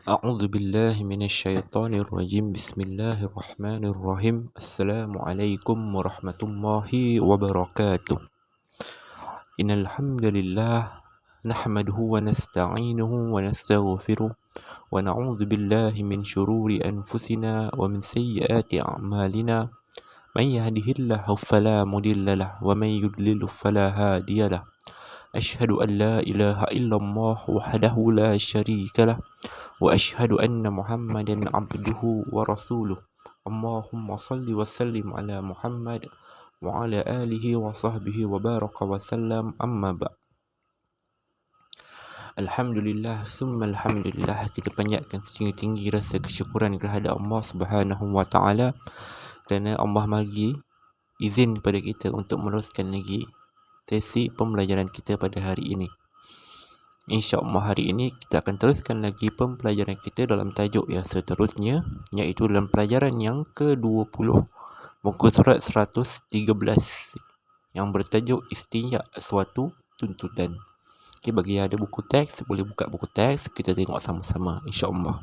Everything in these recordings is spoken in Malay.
أعوذ بالله من الشيطان الرجيم بسم الله الرحمن الرحيم السلام عليكم ورحمة الله وبركاته إن الحمد لله نحمده ونستعينه ونستغفره ونعوذ بالله من شرور أنفسنا ومن سيئات أعمالنا من يهده الله فلا مضل له ومن يضلل فلا هادي له أشهد أن لا إله إلا الله وحده لا شريك له وأشهد أن محمدا عبده ورسوله اللهم صل وسلم على محمد وعلى آله وصحبه وبارك وسلم أما بعد. Alhamdulillah summa alhamdulillah, kita panjatkan setinggi-tinggi rasa kesyukuran kehadap Allah Subhanahu wa taala kerana Allah bagi izin kepada kita untuk meneruskan lagi sesi pembelajaran kita pada hari ini. InsyaAllah hari ini kita akan teruskan lagi pembelajaran kita dalam tajuk yang seterusnya, iaitu dalam pelajaran yang ke-20, muka surat 113, yang bertajuk istinja suatu tuntutan. Okay, bagi yang ada buku teks, boleh buka buku teks, kita tengok sama-sama insyaAllah.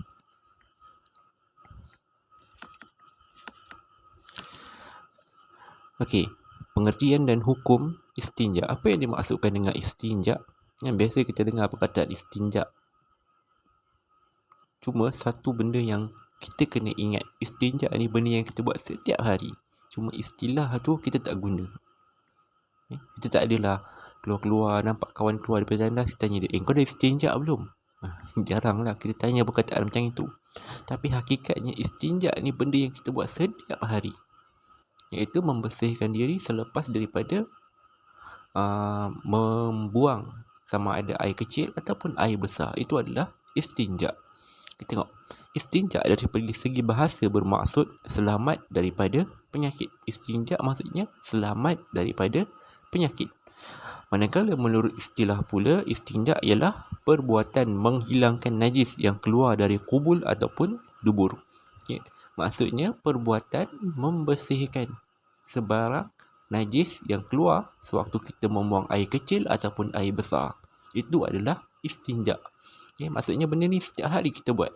Okey, pengertian dan hukum istinja. Apa yang dimaksudkan dengan istinja? Yang biasa kita dengar perkataan istinja. Cuma satu benda yang kita kena ingat, istinja ni benda yang kita buat setiap hari. Cuma istilah tu kita tak guna. Kita tak adalah keluar-keluar, nampak kawan keluar daripada tandas, kita tanya dia, kau dah istinja belum? Jarang lah kita tanya perkataan macam itu. Tapi hakikatnya istinja ni benda yang kita buat setiap hari, iaitu membersihkan diri selepas daripada membuang sama ada air kecil ataupun air besar. Itu adalah istinja. Kita tengok, istinja dari segi bahasa bermaksud selamat daripada penyakit. Istinja maksudnya selamat daripada penyakit. Manakala menurut istilah pula, istinja ialah perbuatan menghilangkan najis yang keluar dari kubul ataupun dubur. Maksudnya perbuatan membersihkan sebarang najis yang keluar sewaktu kita membuang air kecil ataupun air besar. Itu adalah istinja. Maksudnya benda ni setiap hari kita buat.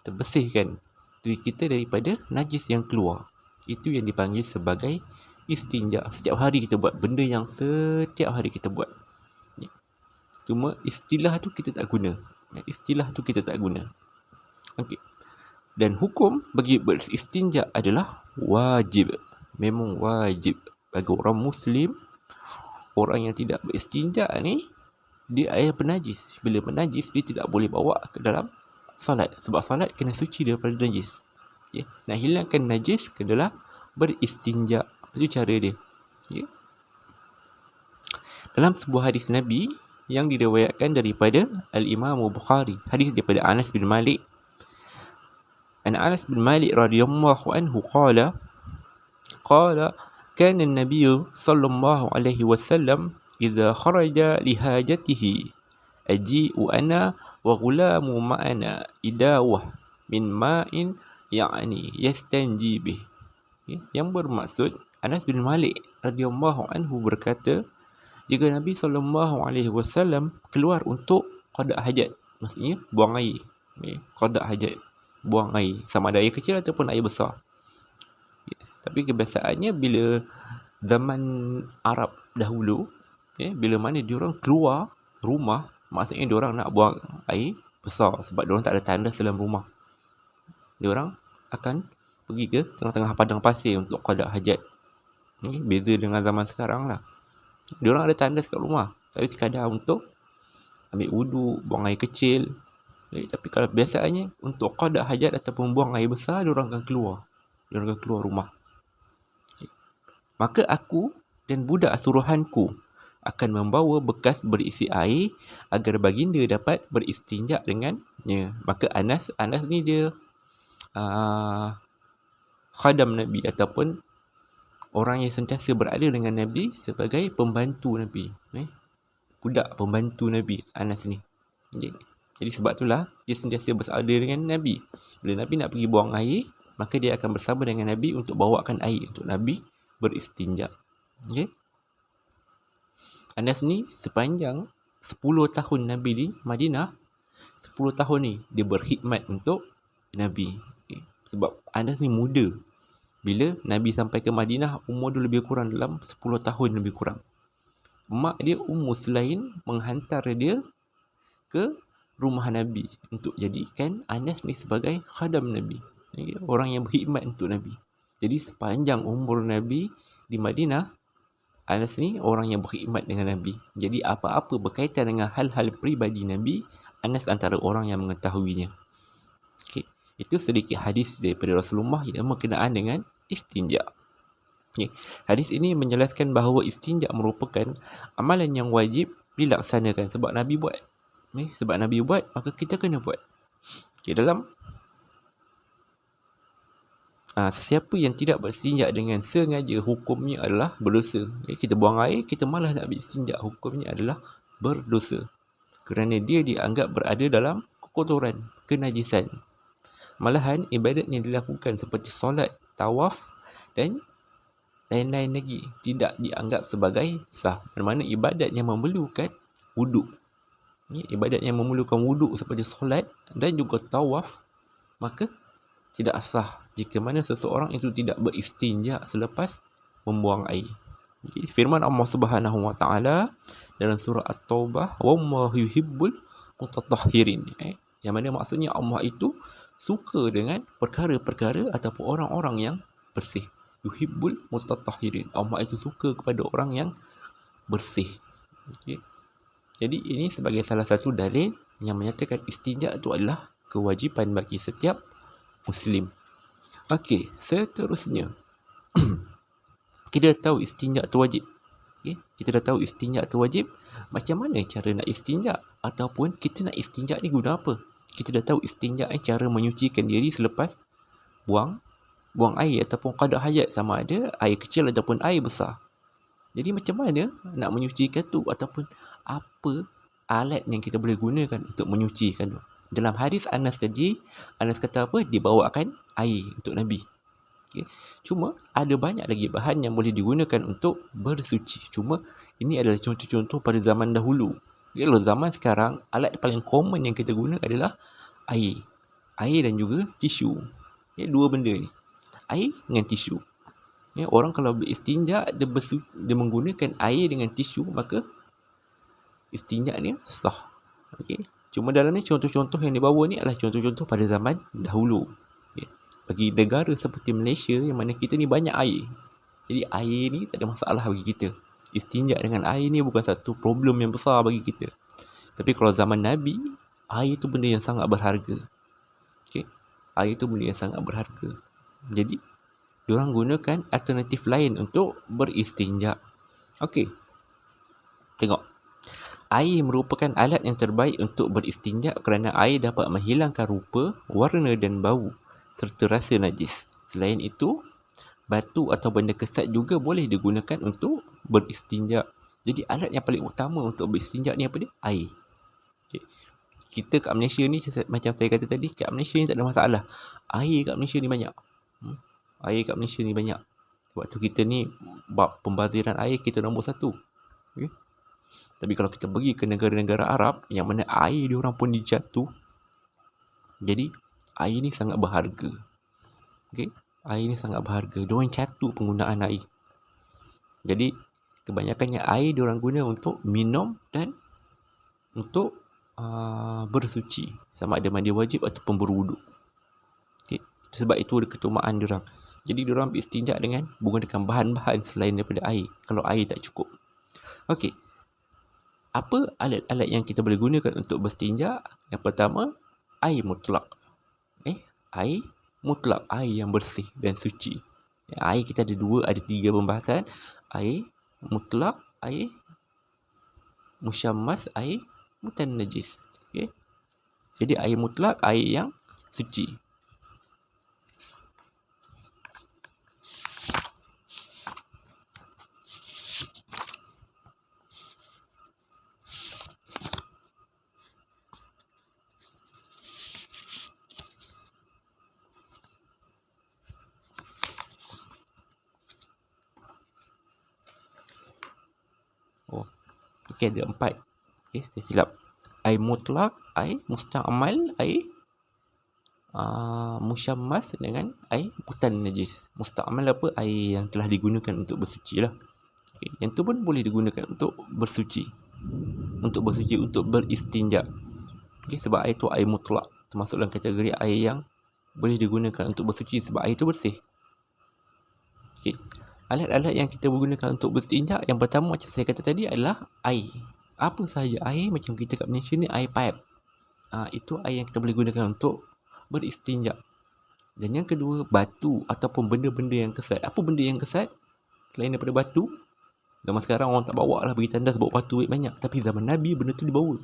Kita bersihkan diri kita daripada najis yang keluar. Itu yang dipanggil sebagai istinja. Setiap hari kita buat benda yang setiap hari kita buat. Cuma istilah tu kita tak guna. Istilah tu kita tak guna. Okey. Dan hukum bagi beristinja adalah wajib. Memang wajib bagi orang Muslim. Orang yang tidak beristinja ni, dia air penajis. Bila penajis, dia tidak boleh bawa ke dalam salat. Sebab salat kena suci daripada najis. Okay. Nak hilangkan najis adalah beristinja. Itu cara dia. Okay. Dalam sebuah hadis Nabi yang diriwayatkan daripada Al-Imam Bukhari, hadis daripada Anas bin Malik. Anas bin Malik radhiyallahu anhu qala kana an-nabiy sallallahu alaihi wasallam idza kharaja li hajatihi aji'u ana wa ghulamu ma'ana idawah min ma'in ya'ni yastanji bih. Yang bermaksud, Anas bin Malik radhiyallahu anhu berkata, jika Nabi sallallahu alaihi wasallam keluar untuk qada hajat, maksudnya buang air, qada hajat, buang air, sama ada air kecil ataupun air besar. Tapi kebiasaannya bila zaman Arab dahulu, bila mana diorang keluar rumah, maksudnya diorang nak buang air besar sebab diorang tak ada tandas dalam rumah. Diorang akan pergi ke tengah-tengah padang pasir untuk qada hajat. Beza dengan zaman sekarang lah. Diorang ada tandas kat rumah, tapi sekadar untuk ambil wudu, buang air kecil. Tapi kalau biasaannya untuk qada hajat ataupun buang air besar, diorang akan keluar. Diorang akan keluar rumah. Maka aku dan budak suruhanku akan membawa bekas berisi air agar baginda dapat beristinja dengannya. Maka Anas ni dia khadam Nabi ataupun orang yang sentiasa berada dengan Nabi sebagai pembantu Nabi. Budak pembantu Nabi, Anas ni. Jadi sebab itulah dia sentiasa bersama dengan Nabi. Bila Nabi nak pergi buang air, maka dia akan bersama dengan Nabi untuk bawakan air untuk Nabi beristinja. Okay. Anas ni sepanjang 10 tahun Nabi di Madinah, 10 tahun ni dia berkhidmat untuk Nabi. Okay. Sebab Anas ni muda. Bila Nabi sampai ke Madinah, umur dia lebih kurang dalam 10 tahun lebih kurang. Mak dia Ummu Sulaim menghantar dia ke rumah Nabi untuk jadikan Anas ni sebagai khadam Nabi. Okay. Orang yang berkhidmat untuk Nabi. Jadi sepanjang umur Nabi di Madinah, Anas ni orang yang berkhidmat dengan Nabi. Jadi apa-apa berkaitan dengan hal-hal peribadi Nabi, Anas antara orang yang mengetahuinya. Okay. Itu sedikit hadis daripada Rasulullah yang berkenaan dengan istinja. Okay. Hadis ini menjelaskan bahawa istinja merupakan amalan yang wajib dilaksanakan. Sebab Nabi buat. Sebab Nabi buat, maka kita kena buat. Okay. Dalam sesiapa yang tidak berstinja dengan sengaja, hukumnya adalah berdosa. Kita buang air, kita malah nak berstinja, hukumnya adalah berdosa. Kerana dia dianggap berada dalam kekotoran, kenajisan. Malahan ibadat yang dilakukan seperti solat, tawaf dan lain-lain lagi tidak dianggap sebagai sah. Bermakna ibadat yang memerlukan wuduk. Ibadat yang memerlukan wuduk seperti solat dan juga tawaf, maka tidak sah jika mana seseorang itu tidak beristinja selepas membuang air. Jadi, firman Allah Subhanahu Wa Taala dalam surah At-Taubah, "Wallahu yuhibbul mutatahhirin." Yang mana maksudnya Allah itu suka dengan perkara-perkara ataupun orang-orang yang bersih. Yuhibbul mutatahhirin. Allah itu suka kepada orang yang bersih. Okay. Jadi ini sebagai salah satu dalil yang menyatakan istinja itu adalah kewajipan bagi setiap Muslim. Okey, seterusnya. Kita dah tahu istinja itu wajib. Okay? Kita dah tahu istinja itu wajib. Macam mana cara nak istinja? Ataupun kita nak istinja ni guna apa? Kita dah tahu istinja ni cara menyucikan diri selepas buang air ataupun qada hajat, sama ada air kecil ataupun air besar. Jadi macam mana nak menyucikan tu, ataupun apa alat yang kita boleh gunakan untuk menyucikan tu? Dalam hadis Anas tadi, Anas kata apa? Dibawakan air untuk Nabi. Okay. Cuma ada banyak lagi bahan yang boleh digunakan untuk bersuci. Cuma ini adalah contoh-contoh pada zaman dahulu. Okay. Kalau zaman sekarang, alat paling common yang kita guna adalah air. Air dan juga tisu. Okay. Dua benda ni. Air dengan tisu. Okay. Orang kalau beristinja, dia menggunakan air dengan tisu, maka istinja ni sah. Okay. Cuma dalam ni contoh-contoh yang dibawa ni adalah contoh-contoh pada zaman dahulu. Okay. Bagi negara seperti Malaysia yang mana kita ni banyak air. Jadi air ni tak ada masalah bagi kita. Istinja dengan air ni bukan satu problem yang besar bagi kita. Tapi kalau zaman Nabi, air tu benda yang sangat berharga. Okay. Air tu benda yang sangat berharga. Jadi, diorang gunakan alternatif lain untuk beristinja. Okey. Tengok. Air merupakan alat yang terbaik untuk beristinja kerana air dapat menghilangkan rupa, warna dan bau serta rasa najis. Selain itu, batu atau benda kesat juga boleh digunakan untuk beristinja. Jadi alat yang paling utama untuk beristinja ni apa dia? Air. Okay. Kita kat Malaysia ni, macam saya kata tadi, kat Malaysia ni tak ada masalah. Air kat Malaysia ni banyak. Air kat Malaysia ni banyak. Sebab tu kita ni, bab pembaziran air kita nombor 1. Okay. Tapi kalau kita pergi ke negara-negara Arab yang mana air diorang pun dijatuh, jadi air ni sangat berharga. Okay? Air ni sangat berharga. Diorang catur penggunaan air. Jadi kebanyakannya air diorang guna untuk minum dan untuk bersuci, sama ada mandi wajib ataupun berwuduk. Okay? Sebab itu ada ketumaan diorang. Jadi diorang beristinja dengan menggunakan bahan-bahan selain daripada air, kalau air tak cukup. Okey. Apa alat-alat yang kita boleh gunakan untuk beristinja? Yang pertama, air mutlak. Air mutlak, air yang bersih dan suci. Air kita ada 3 pembahasan. Air mutlak, air musyammas, air mutanajis. Okay? Jadi air mutlak, air yang suci. Okey, ada 4. Okey, saya silap. Air mutlak, air musta'mal, air musyammas dengan air bukan najis. Musta'mal apa? Air yang telah digunakan untuk bersuci lah. Okay. Yang tu pun boleh digunakan untuk bersuci. Untuk beristinja. Okay. Sebab air tu air mutlak. Termasuk dalam kategori air yang boleh digunakan untuk bersuci sebab air tu bersih. Okay. Alat-alat yang kita gunakan untuk beristinja, yang pertama macam saya kata tadi adalah air. Apa sahaja air, macam kita kat Malaysia ni air pipe. Itu air yang kita boleh gunakan untuk beristinja. Dan yang kedua, batu ataupun benda-benda yang kesat. Apa benda yang kesat? Selain daripada batu, zaman sekarang orang tak bawa lah pergi tandas bawa batu banyak. Tapi zaman Nabi benda tu dibawa.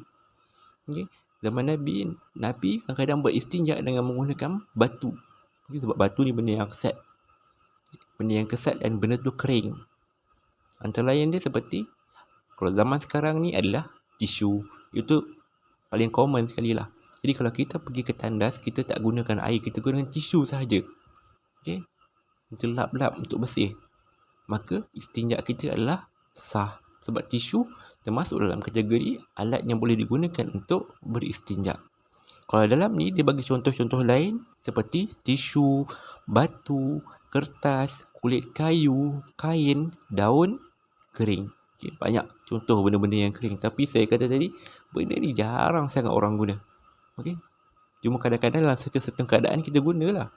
Okay? Zaman Nabi kadang-kadang beristinja dengan menggunakan batu. Okay? Sebab batu ni benda yang kesat. Benda yang kesat dan benda tu kering. Antara lain dia seperti, kalau zaman sekarang ni adalah tisu. Itu paling common sekali lah. Jadi kalau kita pergi ke tandas, kita tak gunakan air, kita gunakan tisu sahaja. Okay? Untuk lap-lap, untuk bersih. Maka istinja kita adalah sah. Sebab tisu termasuk dalam kategori alat yang boleh digunakan untuk beristinja. Kalau dalam ni, dia bagi contoh-contoh lain seperti tisu, batu, kertas, kulit kayu, kain, daun, kering. Okay, banyak contoh benda-benda yang kering. Tapi saya kata tadi, benda ni jarang sangat orang guna. Okay? Cuma kadang-kadang dalam certain keadaan kita gunalah.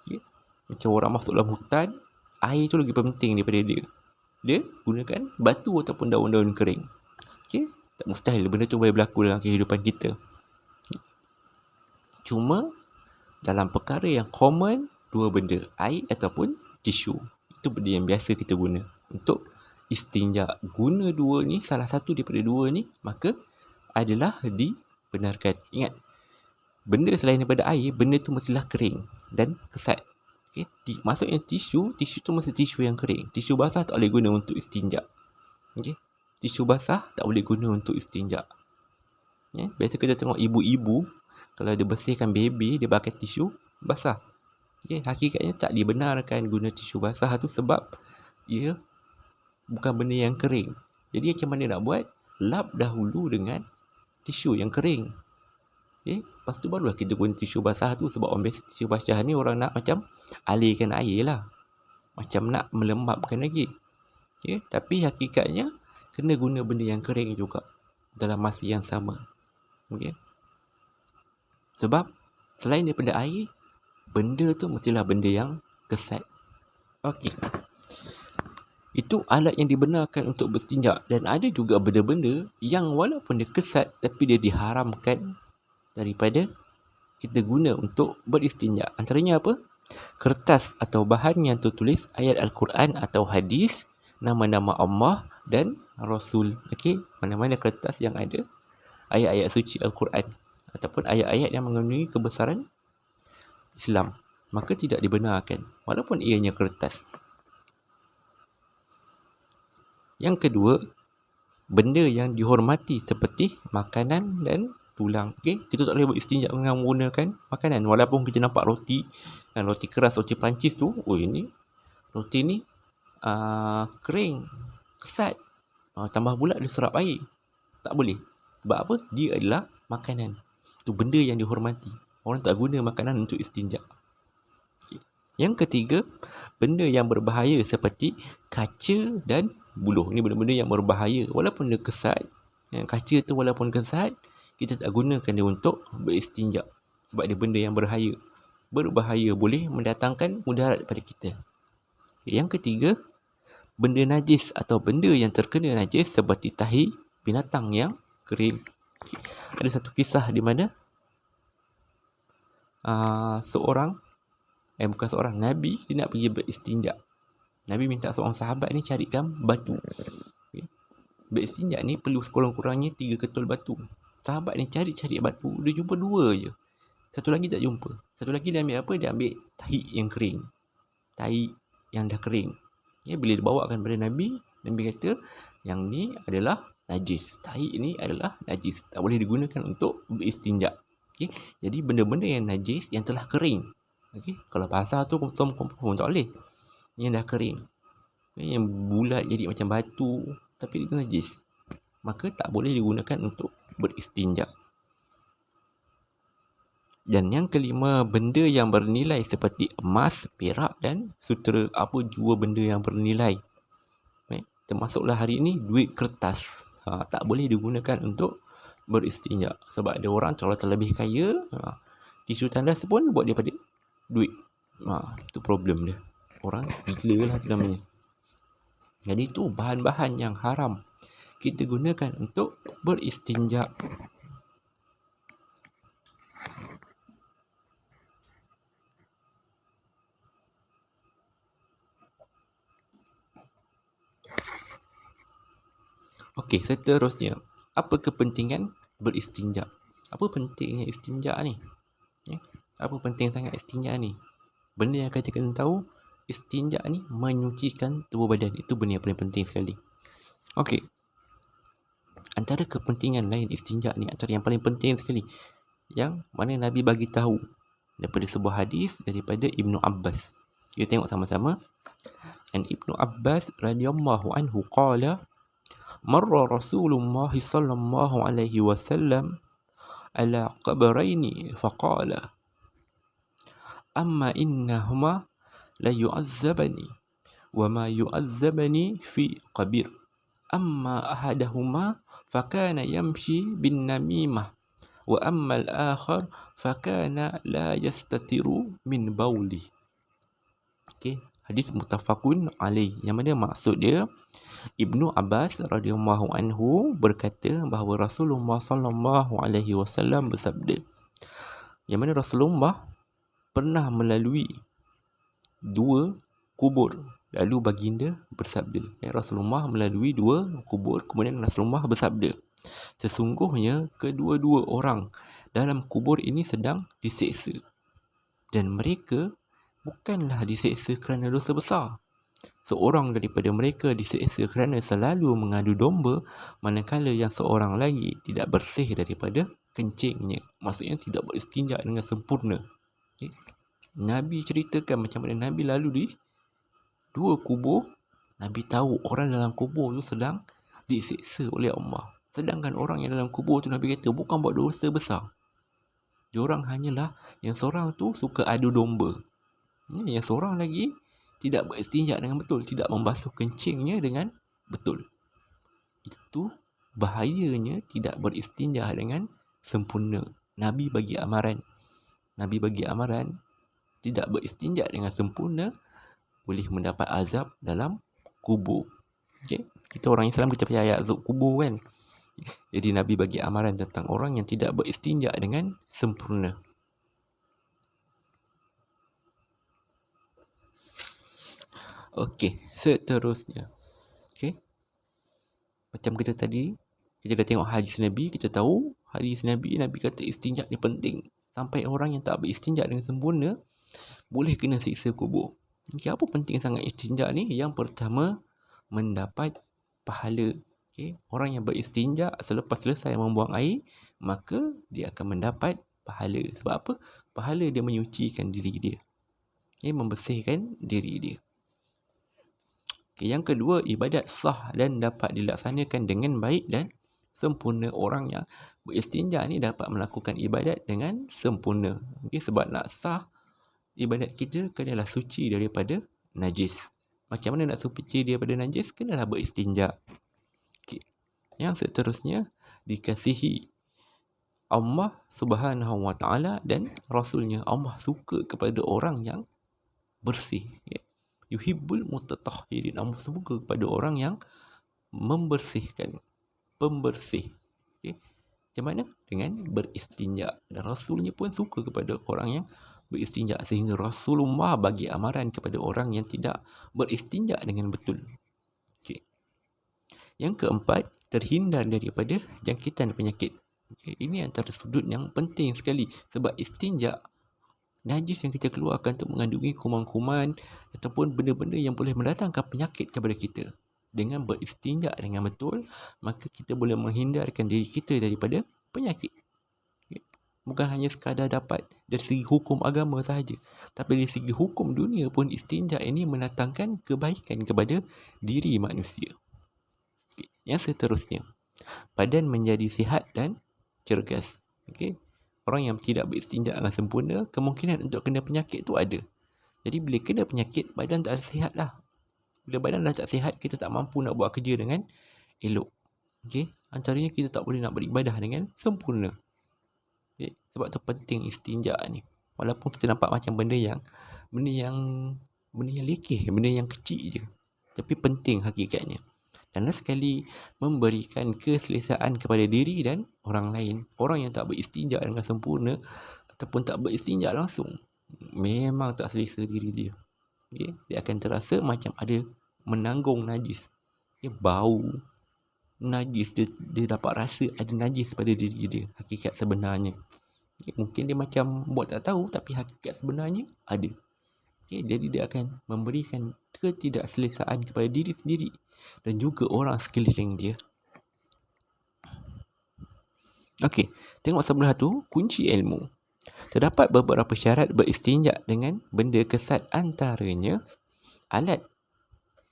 Okay? Macam orang masuk dalam hutan, air tu lagi penting daripada dia. Dia gunakan batu ataupun daun-daun kering. Okay? Tak mustahil benda tu boleh berlaku dalam kehidupan kita. Cuma dalam perkara yang common, dua benda, air ataupun tisu. Itu benda yang biasa kita guna untuk istinja. Guna dua ni, salah satu daripada dua ni, maka adalah dibenarkan. Ingat, benda selain daripada air, benda tu mestilah kering dan kesat. Okay? Maksudnya tisu tu mesti tisu yang kering. Tisu basah tak boleh guna untuk istinja. Okay? Tisu basah tak boleh guna untuk istinja. Yeah? Biasa kita tengok ibu-ibu, kalau dia bersihkan baby, dia pakai tisu basah. Okay? Hakikatnya tak dibenarkan guna tisu basah tu sebab ia bukan benda yang kering. Jadi macam mana nak buat? Lap dahulu dengan tisu yang kering. Okay? Lepas tu barulah kita guna tisu basah tu. Sebab orang biasa tisu basah ni orang nak macam alirkan air lah. Macam nak melembabkan lagi. Okay? Tapi hakikatnya kena guna benda yang kering juga dalam masa yang sama. Okay? Sebab selain daripada air, benda tu mestilah benda yang kesat. Okey. Itu alat yang dibenarkan untuk beristinja. Dan ada juga benda-benda yang walaupun dia kesat, tapi dia diharamkan daripada kita guna untuk beristinja. Antaranya apa? Kertas atau bahan yang tertulis ayat Al-Quran atau hadis, nama-nama Allah dan Rasul. Okey, mana-mana kertas yang ada ayat-ayat suci Al-Quran ataupun ayat-ayat yang mengandungi kebesaran Islam, maka tidak dibenarkan walaupun ianya kertas. Yang kedua, benda yang dihormati seperti makanan dan tulang. Okay? Kita tak boleh beristinja dengan menggunakan makanan. Walaupun kita nampak roti, dan roti keras, roti Perancis tu, ini roti ni kering, kesat, tambah pula dia serap air. Tak boleh. Sebab apa? Dia adalah makanan. Itu benda yang dihormati. Orang tak guna makanan untuk istinja. Okay. Yang ketiga, benda yang berbahaya seperti kaca dan buluh. Ini benda-benda yang berbahaya. Walaupun dia kesat, yang kaca tu walaupun kesat, kita tak gunakan dia untuk beristinja. Sebab dia benda yang berbahaya. Boleh mendatangkan mudarat pada kita. Okay. Yang ketiga, benda najis atau benda yang terkena najis seperti tahi binatang yang kering. Okay. Ada satu kisah di mana bukan seorang Nabi, dia nak pergi beristinja. Nabi minta seorang sahabat ni carikan batu. Okay. Beristinja ni perlu sekurang-kurangnya 3 ketul batu. Sahabat ni cari batu, dia jumpa 2 je. Satu lagi tak jumpa. Satu lagi dia ambil apa? Dia ambil tahi yang kering. Tahi yang dah kering. Ya, bila dibawakan kepada Nabi, Nabi kata yang ni adalah najis. Tahi ni adalah najis. Tak boleh digunakan untuk beristinja. Okay. Jadi benda-benda yang najis yang telah kering. Okay. Kalau basah tu pun tak boleh. Yang dah kering. Okay. Yang bulat jadi macam batu tapi dia najis. Maka tak boleh digunakan untuk beristinja. Dan yang kelima, benda yang bernilai seperti emas, perak dan sutera. Apa jua benda yang bernilai. Termasuklah hari ini duit kertas. Tak boleh digunakan untuk beristinja. Sebab ada orang kalau terlebih kaya, tisu tandas pun buat daripada duit. Itu problem dia. Orang gila lah tu namanya. Jadi itu bahan-bahan yang haram kita gunakan untuk beristinja. Okey, seterusnya, apa kepentingan beristinja? Apa pentingnya istinja ni? Apa penting sangat istinja ni? Benda yang kita kena tahu, istinja ni menyucikan tubuh badan. Itu benda yang paling penting sekali. Okey. Antara kepentingan lain istinja ni, antara yang paling penting sekali, yang mana Nabi bagi tahu daripada sebuah hadis daripada Ibnu Abbas. Kita tengok sama-sama. An Ibnu Abbas radhiyallahu anhu qala marra Rasulullah sallallahu alaihi wasallam ala qabraini faqala amma innahuma la yu'azzabani wa ma yu'azzabani fi qabir amma ahadahuma fakana yamshi bin namimah wa amma al-akhar fakana la yastatiru min bauli. Okey, hadis muttafaqun alaih, yang mana maksud dia Ibnu Abbas radhiyallahu anhu berkata bahawa Rasulullah sallallahu alaihi wasallam bersabda, yang mana Rasulullah pernah melalui 2 kubur, lalu baginda bersabda. Rasulullah melalui 2 kubur, kemudian Rasulullah bersabda, sesungguhnya kedua-dua orang dalam kubur ini sedang diseksa, dan mereka bukanlah diseksa kerana dosa besar. Seorang daripada mereka diseksa kerana selalu mengadu domba, manakala yang seorang lagi tidak bersih daripada kencingnya. Maksudnya tidak beristinja dengan sempurna. Okay. Nabi ceritakan macam mana Nabi lalu di 2 kubur. Nabi tahu orang dalam kubur tu sedang diseksa oleh Allah. Sedangkan orang yang dalam kubur tu Nabi kata bukan buat dosa besar. Diorang hanyalah yang seorang tu suka adu domba. Yang seorang lagi tidak beristinja dengan betul, tidak membasuh kencingnya dengan betul. Itu bahayanya tidak beristinja dengan sempurna. Nabi bagi amaran tidak beristinja dengan sempurna boleh mendapat azab dalam kubur. Okay? Kita orang Islam kita percaya azab kubur kan. Jadi Nabi bagi amaran tentang orang yang tidak beristinja dengan sempurna. Okey, seterusnya. Okey. Macam kita tadi, kita dah tengok hadis Nabi, kita tahu hadis Nabi kata istinja ni penting. Sampai orang yang tak beristinja dengan sempurna boleh kena siksa kubur. Okey, apa penting sangat istinja ni? Yang pertama, mendapat pahala. Okey, orang yang beristinja selepas selesai membuang air, maka dia akan mendapat pahala. Sebab apa? Pahala dia menyucikan diri dia. Membersihkan diri dia. Okay, yang kedua, ibadat sah dan dapat dilaksanakan dengan baik dan sempurna. Orang yang beristinja ni dapat melakukan ibadat dengan sempurna. Okay, sebab nak sah, ibadat kita kenalah suci daripada najis. Macam mana nak suci daripada najis? Kenalah beristinja. Okay. Yang seterusnya, dikasihi Allah Subhanahu Wa Taala dan Rasulnya. Allah suka kepada orang yang bersih. Okay. Yuhibbul mutatahhirin. Allah suka kepada orang yang membersihkan, pembersih. Okay. Macam mana? Dengan beristinja. Dan Rasulnya pun suka kepada orang yang beristinja, sehingga Rasulullah bagi amaran kepada orang yang tidak beristinja dengan betul. Okay. Yang keempat, terhindar daripada jangkitan penyakit. Okay. Ini antara sudut yang penting sekali. Sebab istinja, najis yang kita keluarkan itu mengandungi kuman-kuman ataupun benda-benda yang boleh mendatangkan penyakit kepada kita. Dengan beristinja dengan betul, maka kita boleh menghindarkan diri kita daripada penyakit. Bukan hanya sekadar dapat dari segi hukum agama sahaja, tapi dari segi hukum dunia pun istinja ini mendatangkan kebaikan kepada diri manusia. Yang seterusnya, badan menjadi sihat dan cergas. Okey. Orang yang tidak beristinja dengan sempurna, kemungkinan untuk kena penyakit tu ada. Jadi bila kena penyakit, badan tak sihat lah. Bila badan dah tak sihat, kita tak mampu nak buat kerja dengan elok. Okey. Antaranya kita tak boleh nak beribadah dengan sempurna. Okay. Sebab tu penting istinja ni. Walaupun kita nampak macam benda yang lekeh, benda yang kecil je. Tapi penting hakikatnya. Dan last sekali, memberikan keselesaan kepada diri dan orang lain. Orang yang tak beristinja dengan sempurna ataupun tak beristinja langsung, memang tak selesa diri dia. Okay? Dia akan terasa macam ada menanggung najis. Dia bau najis, dia dapat rasa ada najis pada diri dia. Hakikat sebenarnya. Okay? Mungkin dia macam buat tak tahu, tapi hakikat sebenarnya ada. Okay? Jadi dia akan memberikan ketidakselesaan kepada diri sendiri dan juga orang sekeliling dia. Okey, tengok sebelah tu, kunci ilmu. Terdapat beberapa syarat beristinja dengan benda kesat, antaranya alat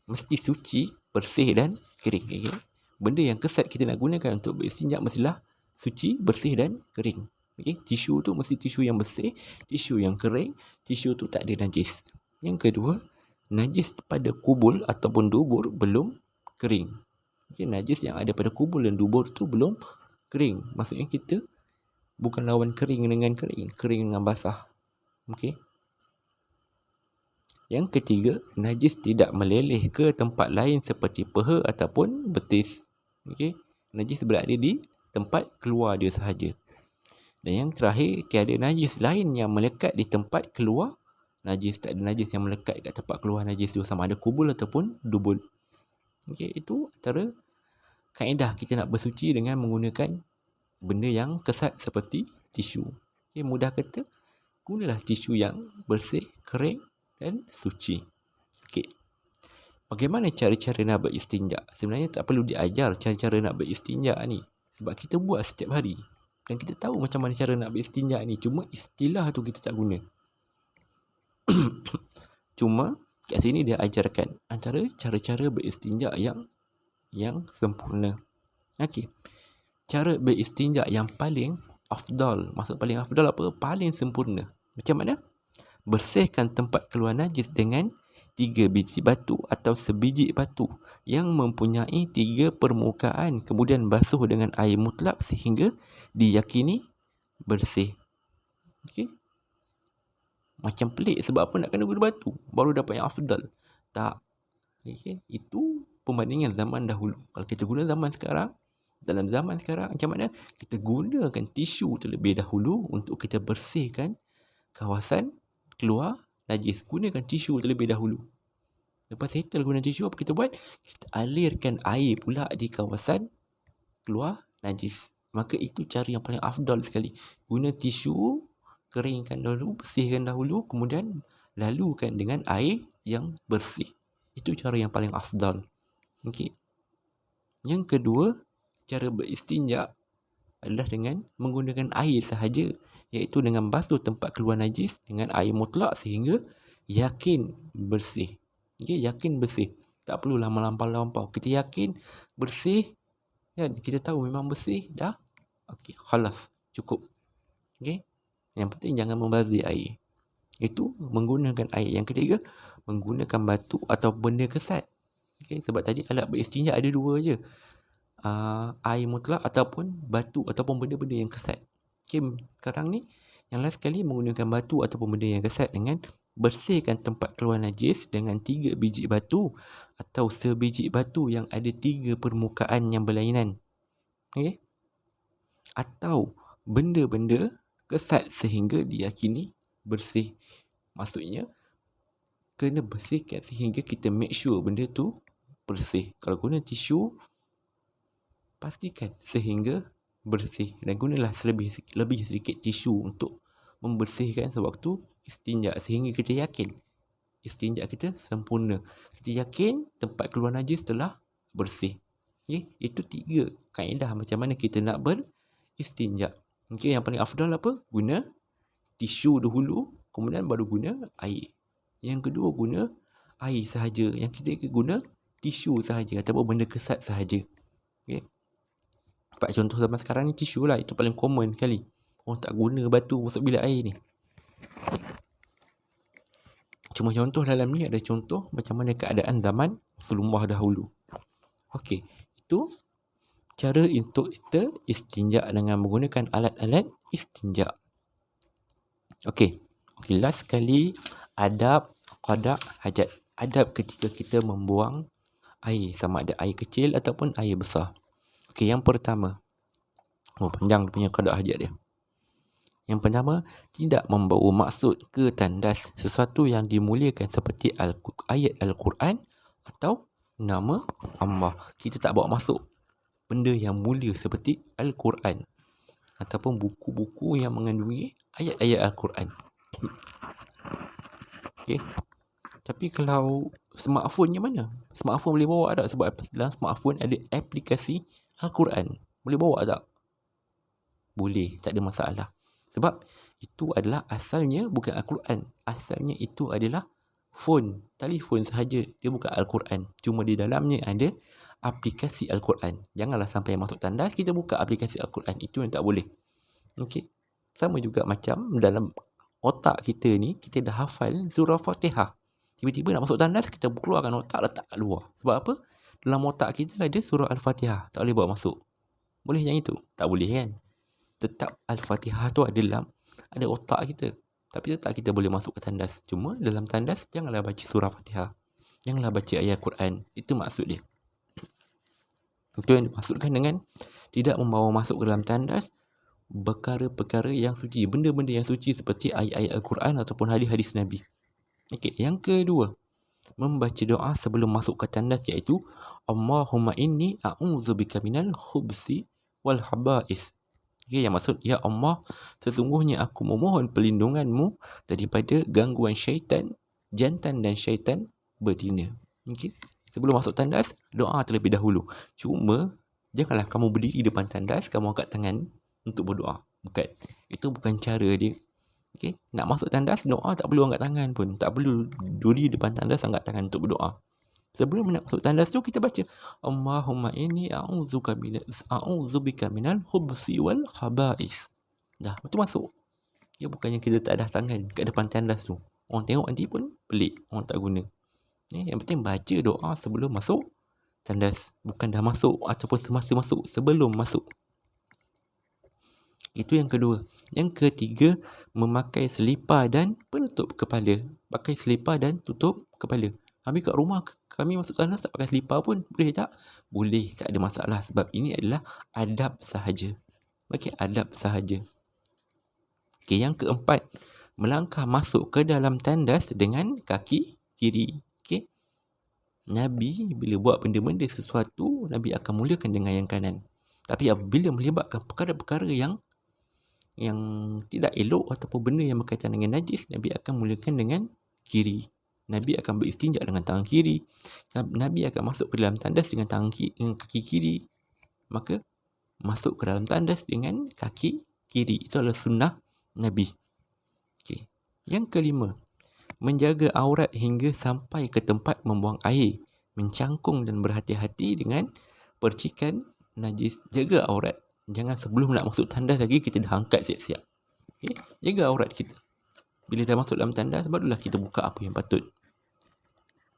mesti suci, bersih dan kering. Okay? Benda yang kesat kita nak gunakan untuk beristinja mestilah suci, bersih dan kering. Okay? Tisu tu mesti tisu yang bersih, tisu yang kering, tisu tu tak ada najis. Yang kedua, najis pada kubul ataupun dubur belum kering. Okay, najis yang ada pada kubul dan dubur tu belum kering. Maksudnya kita bukan lawan kering dengan kering, kering dengan basah. Okay. Yang ketiga, najis tidak meleleh ke tempat lain seperti peha ataupun betis. Okay. Najis berada di tempat keluar dia sahaja. Dan yang terakhir, tiada najis lain yang melekat di tempat keluar najis. Tak ada najis yang melekat kat tempat keluar najis tu, sama ada kubul ataupun dubur. Okay, itu antara kaedah kita nak bersuci dengan menggunakan benda yang kesat seperti tisu. Okay, mudah kata, gunalah tisu yang bersih, kering dan suci. Okay. Bagaimana cara-cara nak beristinja? Sebenarnya tak perlu diajar cara-cara nak beristinja ni. Sebab kita buat setiap hari. Dan kita tahu macam mana cara nak beristinja ni. Cuma istilah tu kita tak guna. Cuma kat sini dia ajarkan antara cara-cara beristinja yang sempurna. Okey. Cara beristinja yang paling afdal. Maksud paling afdal apa? Paling sempurna. Macam mana? Bersihkan tempat keluar najis dengan 3 biji batu atau sebiji batu yang mempunyai 3 permukaan, kemudian basuh dengan air mutlak sehingga diyakini bersih. Okey. Macam pelik, sebab apa nak kena guna batu baru dapat yang afdal? Tak. Okay. Itu perbandingan zaman dahulu. Kalau kita guna zaman sekarang, dalam zaman sekarang macam mana? Kita gunakan tisu terlebih dahulu untuk kita bersihkan kawasan keluar najis. Gunakan tisu terlebih dahulu. Lepas settle guna tisu, apa kita buat? Kita alirkan air pula di kawasan keluar najis. Maka itu cara yang paling afdal sekali. Guna tisu, keringkan dahulu, bersihkan dahulu, kemudian lalukan dengan air yang bersih. Itu cara yang paling afdal. Okey. Yang kedua, cara beristinja adalah dengan menggunakan air sahaja, iaitu dengan basuh tempat keluar najis dengan air mutlak sehingga yakin bersih. Okey, yakin bersih. Tak perlulah melampau-lampau. Kita yakin bersih, kan? Kita tahu memang bersih dah. Okey, khalas, cukup. Okey. Yang penting jangan membazir air. Itu menggunakan air. Yang ketiga, menggunakan batu atau benda kesat. Okay, sebab tadi alat beristinja ada 2 je. Air mutlak ataupun batu ataupun benda-benda yang kesat. Okay, sekarang ni yang last sekali menggunakan batu ataupun benda yang kesat dengan bersihkan tempat keluar najis dengan 3 biji batu atau sebiji batu yang ada 3 permukaan yang berlainan. Okay? Atau benda-benda kesat sehingga diyakini bersih. Maksudnya kena bersihkan sehingga kita make sure benda tu bersih. Kalau guna tisu, pastikan sehingga bersih. Dan gunalah lebih sedikit tisu untuk membersihkan sewaktu istinja sehingga kita yakin istinja kita sempurna. Kita yakin tempat keluar najis telah bersih. Okay? Itu 3 kaedah macam mana kita nak beristinja. Okay, yang paling afdal apa? Guna tisu dahulu, kemudian baru guna air. Yang kedua guna air sahaja. Yang ketiga guna tisu sahaja ataupun benda kesat sahaja. Okay. Dapat contoh zaman sekarang ni tisu lah. Itu paling common sekali. Orang tak guna batu masuk bilik air ni. Cuma contoh dalam ni ada contoh macam mana keadaan zaman Rasulullah dahulu. Okey, itu cara untuk kita istinja dengan menggunakan alat-alat istinja. Okey, last sekali adab qada hajat. Adab ketika kita membuang air, sama ada air kecil ataupun air besar. Okey, yang pertama. Panjang dia punya qada hajat dia. Yang pertama, tidak membawa maksud ke tandas sesuatu yang dimuliakan seperti ayat Al-Quran atau nama Allah. Kita tak bawa masuk benda yang mulia seperti Al-Quran ataupun buku-buku yang mengandungi ayat-ayat Al-Quran. Okey. Tapi kalau smartphone yang mana? Smartphone boleh bawa tak? Sebab dalam smartphone ada aplikasi Al-Quran. Boleh bawa tak? Boleh, tak ada masalah. Sebab itu adalah asalnya bukan Al-Quran. Asalnya itu adalah phone, telefon sahaja. Dia bukan Al-Quran. Cuma di dalamnya ada aplikasi Al-Quran. Janganlah sampai masuk tandas kita buka aplikasi Al-Quran. Itu yang tak boleh. Okey. Sama juga macam dalam otak kita ni, kita dah hafal surah Fatihah. Tiba-tiba nak masuk tandas, kita keluarkan otak, letak kat luar. Sebab apa? Dalam otak kita ada surah Al-Fatihah. Tak boleh bawa masuk. Boleh yang itu? Tak boleh kan? Tetap Al-Fatihah tu ada otak kita. Tapi tetap kita boleh masuk ke tandas. Cuma dalam tandas, janganlah baca surah Fatihah. Janganlah baca ayat Quran. Itu maksud dia. Itu yang dimaksudkan dengan tidak membawa masuk ke dalam tandas perkara-perkara yang suci. Benda-benda yang suci seperti ayat-ayat Al-Quran ataupun hadis-hadis Nabi. Okey, yang kedua, membaca doa sebelum masuk ke tandas iaitu Allahumma inni a'udzubika minal khubsi wal haba'is. Okay, yang maksud, ya Allah, sesungguhnya aku memohon perlindunganmu daripada gangguan syaitan, jantan dan syaitan betina. Okay. Sebelum masuk tandas, doa terlebih dahulu. Cuma, janganlah kamu berdiri depan tandas, kamu angkat tangan untuk berdoa. Bukan. Itu bukan cara dia. Okay. Nak masuk tandas, doa tak perlu angkat tangan pun. Tak perlu duduk depan tandas, angkat tangan untuk berdoa. Sebelum nak masuk tandas tu kita baca Allahumma inni a'udzubika minal khubsi wal khaba'is. Dah, itu masuk. Ya, bukannya kita tak ada tangan kat depan tandas tu. Orang tengok nanti pun pelik, orang tak guna. Yang penting baca doa sebelum masuk tandas, bukan dah masuk ataupun semasa masuk, sebelum masuk. Itu yang kedua. Yang ketiga, memakai selipar dan penutup kepala. Pakai selipar dan tutup kepala. Habis kat rumah kami masuk tandas tak pakai selipar pun. Boleh tak? Boleh, tak ada masalah. Sebab ini adalah adab sahaja. Okey, adab sahaja. Okey, yang keempat, melangkah masuk ke dalam tandas dengan kaki kiri. Okey. Nabi bila buat benda-benda sesuatu, Nabi akan mulakan dengan yang kanan. Tapi apabila melibatkan perkara-perkara yang tidak elok ataupun benda yang berkaitan dengan najis, Nabi akan mulakan dengan kiri. Nabi akan beristinja dengan tangan kiri. Nabi akan masuk ke dalam tandas dengan kaki kiri. Maka masuk ke dalam tandas dengan kaki kiri. Itu adalah sunnah Nabi. Okay. Yang kelima, menjaga aurat hingga sampai ke tempat membuang air. Mencangkung dan berhati-hati dengan percikan najis. Jaga aurat. Jangan sebelum nak masuk tandas lagi kita dah angkat siap-siap. Okay. Jaga aurat kita. Bila dah masuk dalam tandas, barulah kita buka apa yang patut.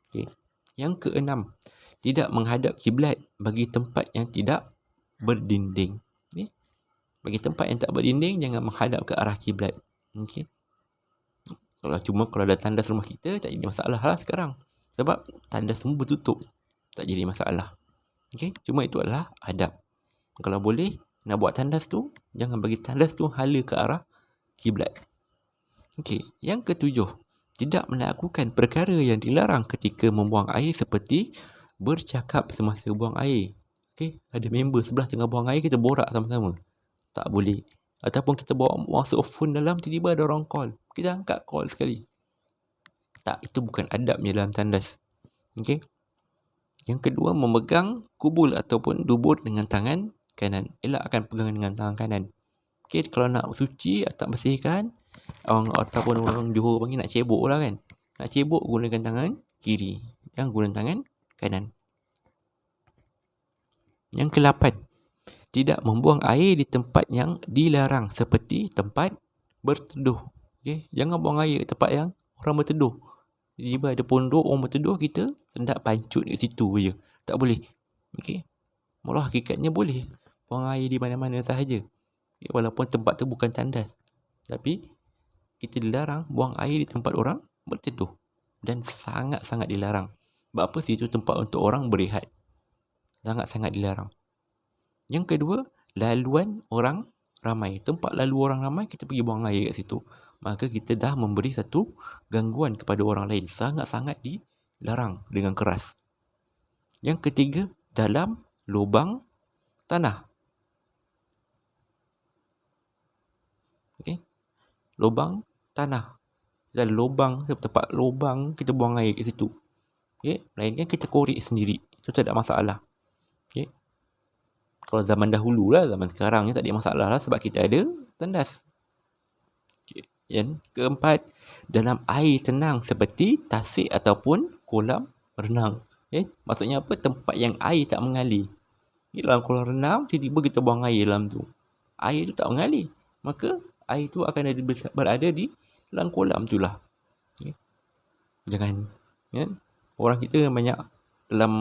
Okay. Yang keenam, tidak menghadap kiblat bagi tempat yang tidak berdinding. Okay. Bagi tempat yang tak berdinding, jangan menghadap ke arah kiblat. Okay. Kalau ada tandas rumah kita, tak jadi masalah lah sekarang. Sebab tandas semua bertutup. Tak jadi masalah. Okay. Cuma itu adalah adab. Kalau boleh, nak buat tandas tu, jangan bagi tandas tu hala ke arah kiblat. Okey, yang ketujuh, tidak melakukan perkara yang dilarang ketika membuang air seperti bercakap semasa buang air. Okey, ada member sebelah tengah buang air, kita borak sama-sama. Tak boleh. Ataupun kita bawa masuk phone dalam, tiba-tiba ada orang call. Kita angkat call sekali. Tak, itu bukan adabnya dalam tandas. Okey. Yang kedua, memegang kubul ataupun dubur dengan tangan kanan. Elakkan pegangan dengan tangan kanan. Okey, kalau nak suci atau bersihkan, ataupun orang Johor panggil nak cebok lah kan. Nak cebok gunakan tangan kiri. Jangan gunakan tangan kanan. Yang ke-8, tidak membuang air di tempat yang dilarang seperti tempat berteduh. Okey, jangan buang air di tempat yang orang berteduh. Tiba ada pondok orang berteduh, kita hendak pancut kat situ je. Tak boleh. Okey. Malah hakikatnya boleh buang air di mana-mana sahaja. Okay, walaupun tempat tu bukan tandas. Tapi kita dilarang buang air di tempat orang berteduh. Dan sangat-sangat dilarang. Sebab apa? Situ tempat untuk orang berehat. Sangat-sangat dilarang. Yang kedua, laluan orang ramai. Tempat lalu orang ramai, kita pergi buang air kat situ. Maka kita dah memberi satu gangguan kepada orang lain. Sangat-sangat dilarang dengan keras. Yang ketiga, dalam lubang tanah. Okey. Lubang tanah. Dan lubang, tempat lubang, kita buang air kat situ. Okey. Melainkan kita korek sendiri. Itu tak ada masalah. Okey. Kalau zaman dahulu lah, zaman sekarang ni tak ada masalah lah sebab kita ada tandas. Okay. Yang keempat, dalam air tenang seperti tasik ataupun kolam renang. Okay. Maksudnya apa? Tempat yang air tak mengalir. Okay. Dalam kolam renang, tiba-tiba kita buang air dalam tu. Air tu tak mengalir. Maka air tu akan berada di dalam kolam tu lah. Okay. Jangan. Ya? Orang kita banyak dalam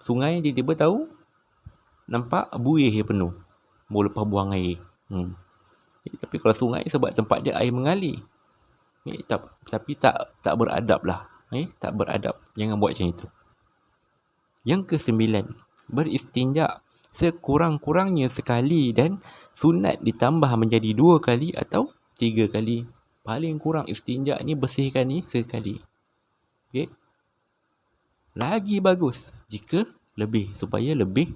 sungai, tiba-tiba tahu nampak buih penuh. Baru lepas buang air. Tapi kalau sungai sebab tempat dia air mengalir. Tapi tak beradab lah. Tak beradab. Jangan buat macam itu. Yang kesembilan, beristinja sekurang-kurangnya sekali dan sunat ditambah menjadi 2 kali atau 3 kali. Paling kurang istinja ni bersihkan ni sekali. Okay. Lagi bagus jika lebih, supaya lebih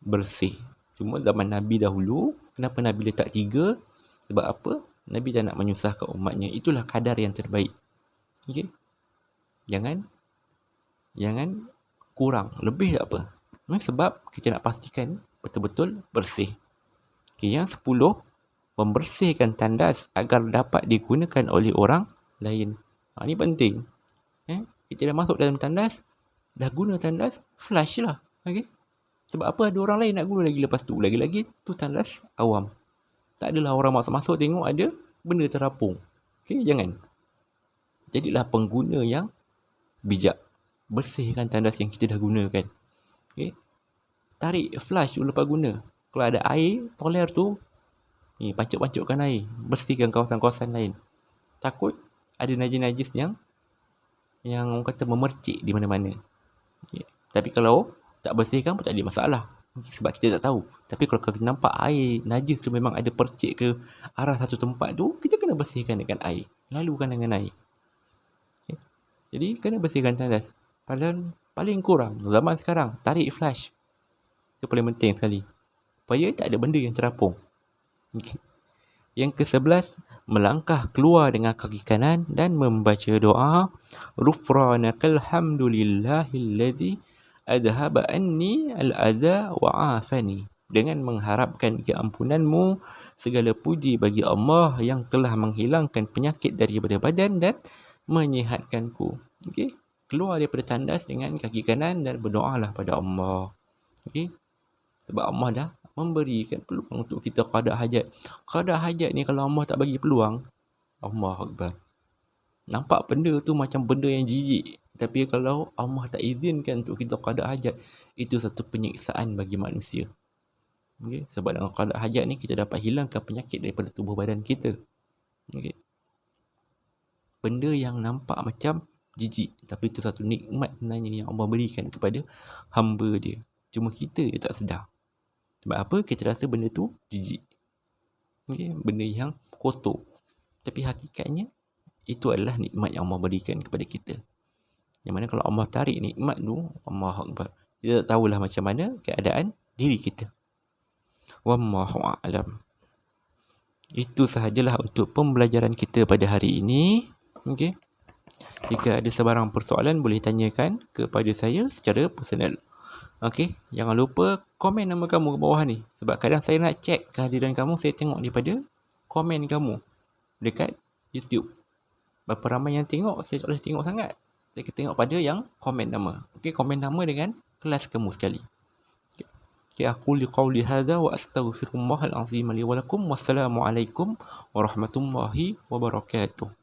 bersih. Cuma zaman Nabi dahulu, kenapa Nabi letak 3? Sebab apa? Nabi tak nak menyusahkan umatnya. Itulah kadar yang terbaik. Okey. Jangan kurang. Lebih tak apa. Sebab kita nak pastikan betul-betul bersih. Okay, yang 10, membersihkan tandas agar dapat digunakan oleh orang lain. Ini penting. Kita dah masuk dalam tandas, dah guna tandas, flush lah. Okey. Sebab apa? Ada orang lain nak guna lagi lepas tu. Lagi-lagi tu tandas awam. Tak adalah orang masuk-masuk tengok ada benda terapung. Okey, jangan. Jadilah pengguna yang bijak. Bersihkan tandas yang kita dah gunakan. Okey. Tarik flush tu lepas guna. Kalau ada air, toler tu, pancuk-pancukkan air. Bersihkan kawasan-kawasan lain. Takut ada najis-najis yang orang kata memercik di mana-mana. Okay. Tapi kalau tak bersihkan pun tak ada masalah. Sebab kita tak tahu. Tapi kalau kita nampak air najis tu memang ada percik ke arah satu tempat tu, kita kena bersihkan dengan air. Lalukan dengan air. Okay. Jadi kena bersihkan tandas. Paling kurang zaman sekarang, tarik flush. Itu paling penting sekali. Supaya tak ada benda yang terapung. Okay. Yang ke-11, melangkah keluar dengan kaki kanan dan membaca doa Ghufranakal hamdulillahilladzi adhaba anni al-adha wa afani. Dengan mengharapkan keampunanmu, segala puji bagi Allah yang telah menghilangkan penyakit daripada badan dan menyihatkanku. Okey, keluar daripada tandas dengan kaki kanan dan berdoalah pada Allah. Okey, sebab Allah dah memberikan peluang untuk kita qada hajat. Qada hajat ni kalau Allah tak bagi peluang, Allahu Akbar. Nampak benda tu macam benda yang jijik. Tapi kalau Allah tak izinkan untuk kita qada hajat, itu satu penyiksaan bagi manusia. Okay? Sebab dalam qada hajat ni kita dapat hilangkan penyakit daripada tubuh badan kita. Okay? Benda yang nampak macam jijik, tapi itu satu nikmat sebenarnya yang Allah berikan kepada hamba dia. Cuma kita je tak sedar. Sebab apa? Kita rasa benda tu jijik. Okay? Benda yang kotor. Tapi hakikatnya, itu adalah nikmat yang Allah berikan kepada kita. Yang mana kalau Allah tarik nikmat tu, Allahu Akbar, kita tak tahulah macam mana keadaan diri kita. Wallahu a'lam. Itu sahajalah untuk pembelajaran kita pada hari ini. Okey. Jika ada sebarang persoalan, boleh tanyakan kepada saya secara personal. Okey, jangan lupa komen nama kamu ke bawah ni. Sebab kadang saya nak check kehadiran kamu, saya tengok daripada komen kamu dekat YouTube. Berapa ramai yang tengok, saya tak boleh tengok sangat. Saya tengok pada yang komen nama. Okey, komen nama dengan kelas kamu sekali. Okay. Okay, aku liqauli hadza wa astaghfirullahal azim li wa lakum. Wassalamualaikum warahmatullahi wabarakatuh.